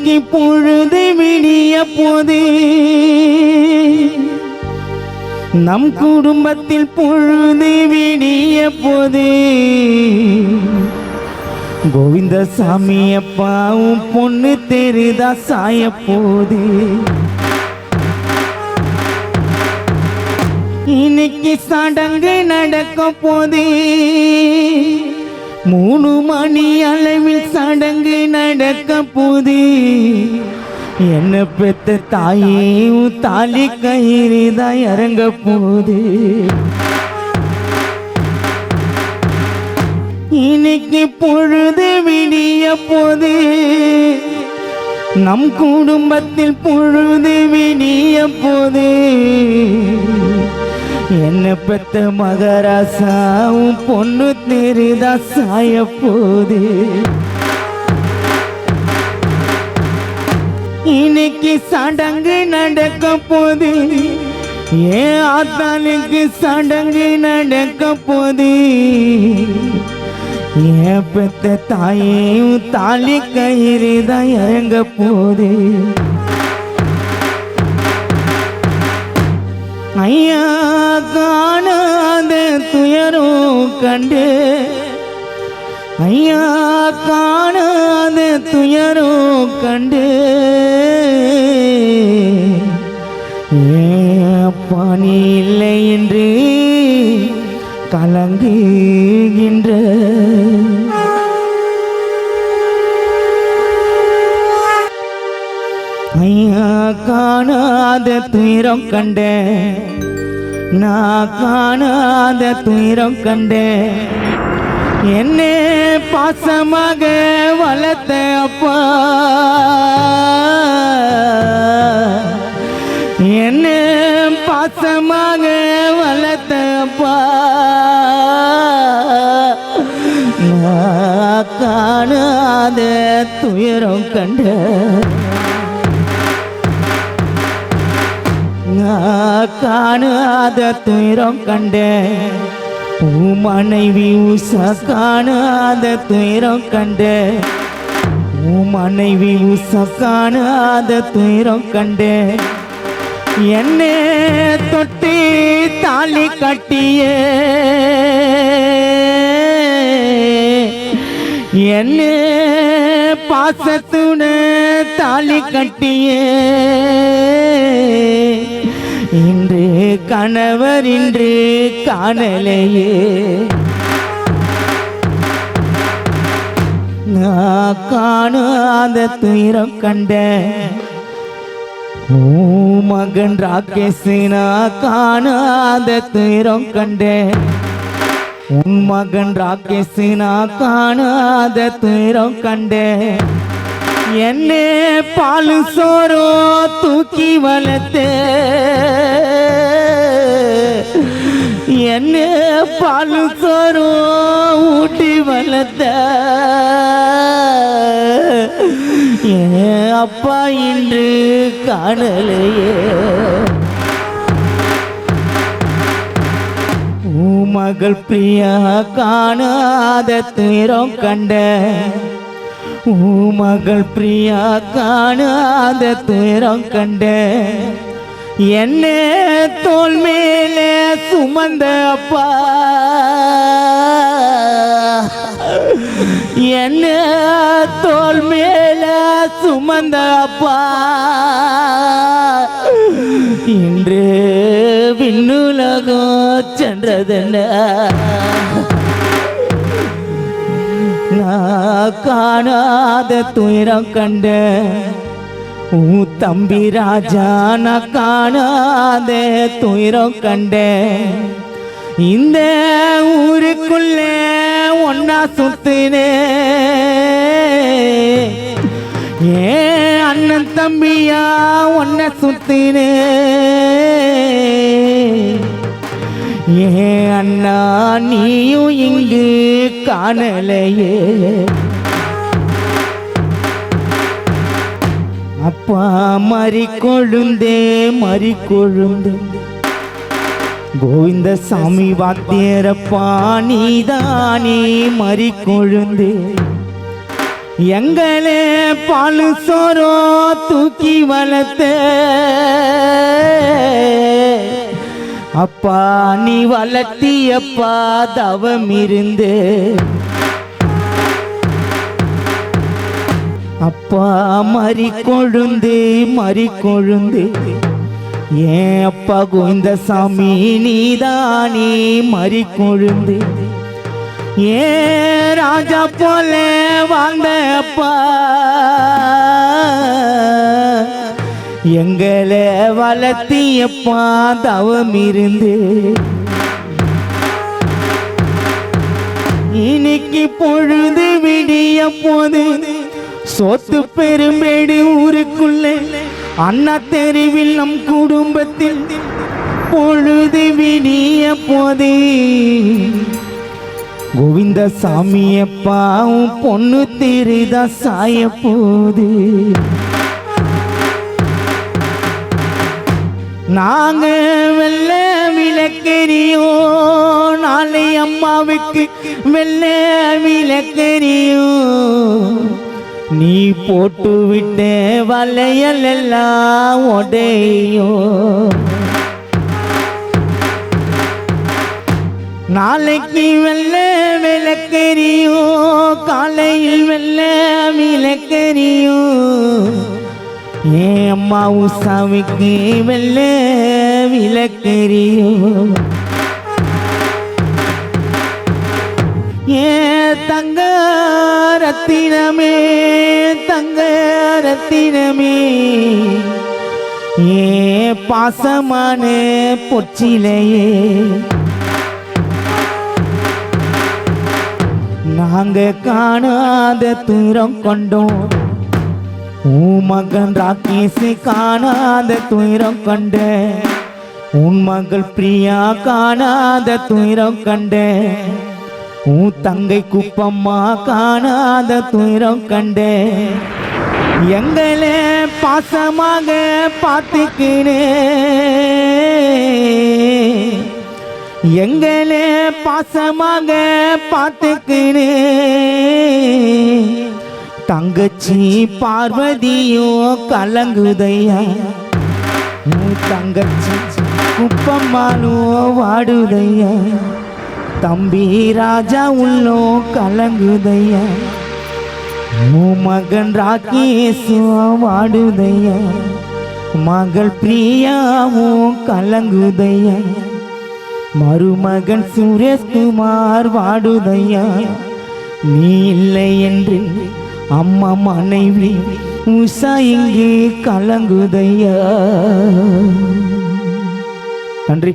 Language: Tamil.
இன்னைக்கு பொழுது விடிய போது நம் குடும்பத்தில் பொழுது விடிய போது கோவிந்தசாமி அப்பாவும் பொண்ணு தெரிதா சாய போது இன்னைக்கு சடங்கு நடக்க போது 3 மணி அளவில் சடங்கு நடக்க போது என்ன பெத்த தாயும் தாலி கயிறுதான் இறங்க போது இன்னைக்கு பொழுது விடிய போது நம் குடும்பத்தில் பொழுது விடிய போது என்ன பெத்த மகராசாவும் பொண்ணு தெரிதா சாய போது இன்னைக்கு சடங்கு நடக்க போது ஏன் ஆத்தாளுக்கு சடங்கு நடக்க போது ஏன் பெத்த தாயையும் தாலி கயிறுதான் இறங்க போது ஐயா காணாத துயரும் கண்டு ஐயா காணாத துயரும் கண்டு பாணி இல்லை என்று கலங்குகின்ற ஐயா காணாத துயரம் கண்ட நான் காணாத துயரம் கண்ட என்னை பாசமாக வளர்த்த அப்பா என்னை பாசமாக வளர்த்த அப்பா நான் காணாத துயரம் கண்ட காணாத துயரம் கண்ட மனைவி உஷா காணாத துயரம் கண்ட மனைவி உஷா காணாத துயரம் கண்ட என்னை தொட்டு தாலி கட்டிய என்னை பாசத்துட தாலி கட்டிய இன்று கணவர் இன்று காணலையே நான் காணாத துயரம் கண்ட மகன் ராகேஷ் நான் காணாத துயரம் கண்ட உன் மகன் ராகேஷ் நான் காணாத துயரம் கண்ட என்னை பாலு சோரோ தூக்கி வளர்த்த என்னை பாலு சோரோ ஊட்டி வளர்த்த என் அப்பா இன்று காணலையே மகள் பிரியா காணாத துயரம் கண்ட மகள் பிரியா காணாத துயரம் கண்ட என்னை தோள் மேலே சுமந்த அப்பா என்னை தோள் மேலே சுமந்த அப்பா இன்று விண்ணுலகம் சென்றதென்ன நான் காணாத துயரம் கண்ட தம்பி ராஜா நான் காணாத துயரம் கண்ட இந்த ஊருக்குள்ள ஒன்னா சுத்தினே ஏன் அண்ணன் தம்பியா ஒன்ன சுத்தினே ஏன் அண்ணா நீயும் இங்கு காணலையே அப்பா மறிக்கொழுந்தே மறிக்கொழுந்தே கோவிந்தசாமி வாத்தியரப்பா நீதானே மறிக்கொழுந்தே எங்களே பாலு சோரோ தூக்கி வளர்த்த அப்பா நீ வளர்த்தியப்பா தவம் இருந்து அப்பா மறி கொழுந்து ஏன் அப்பா கோவிந்தசாமி நீதானே மறி கொழுந்து ஏன் ராஜா போல வாழ்ந்த அப்பா எங்களை வளர்த்தியப்பா தவம் இருந்து இன்னைக்கு பொழுது விடிய போது சொத்து பெரும்பேடு ஊருக்குள்ளே அண்ணா தெருவில் நம் குடும்பத்தில் பொழுது விடிய போது கோவிந்தசாமி அப்பா உன் பொண்ணு திருதா சாய போது நாங்க வெள்ள விளக்கெரியோ நாளை அம்மாவுக்கு வெள்ள விளக்கெரியோ நீ போட்டு விட்ட வளையல் எல்லாம் உடையோ நாளைக்கு வெள்ள விளக்கெரியோ காலையில் வெள்ள விளக்கெரியோ ஏன் அம்மா உசாவுக்கு வெள்ள விளக்கெரியோ ஏன் தங்க ரத்தினமே ஏன் பாசமான பொச்சிலையே நாங்க காணாத துயரம் கொண்டோம் உன் மகன் ராகேஷ் காணாத துயரம் கண்ட உன் மகள் பிரியா காணாத துயரம் கண்ட உன் தங்கை குப்பம்மா காணாத துயரம் கண்ட எங்களை பாசமாக பார்த்துக்கினே எங்களை பாசமாக பார்த்துக்கினே தங்கச்சி பார்வதியோ கலங்குதையா தங்கச்சி குப்பம்மானோ வாடுதையா தம்பி ராஜா உள்ளோ கலங்குதையா மகன் ராகேஷோ வாடுதையா மகள் பிரியாவும் கலங்குதையா மருமகன் சுரேஷ்குமார் வாடுதையா நீ இல்லை என்று அம்மா மனைவி உஷா இங்கே கலங்குதையா. நன்றி.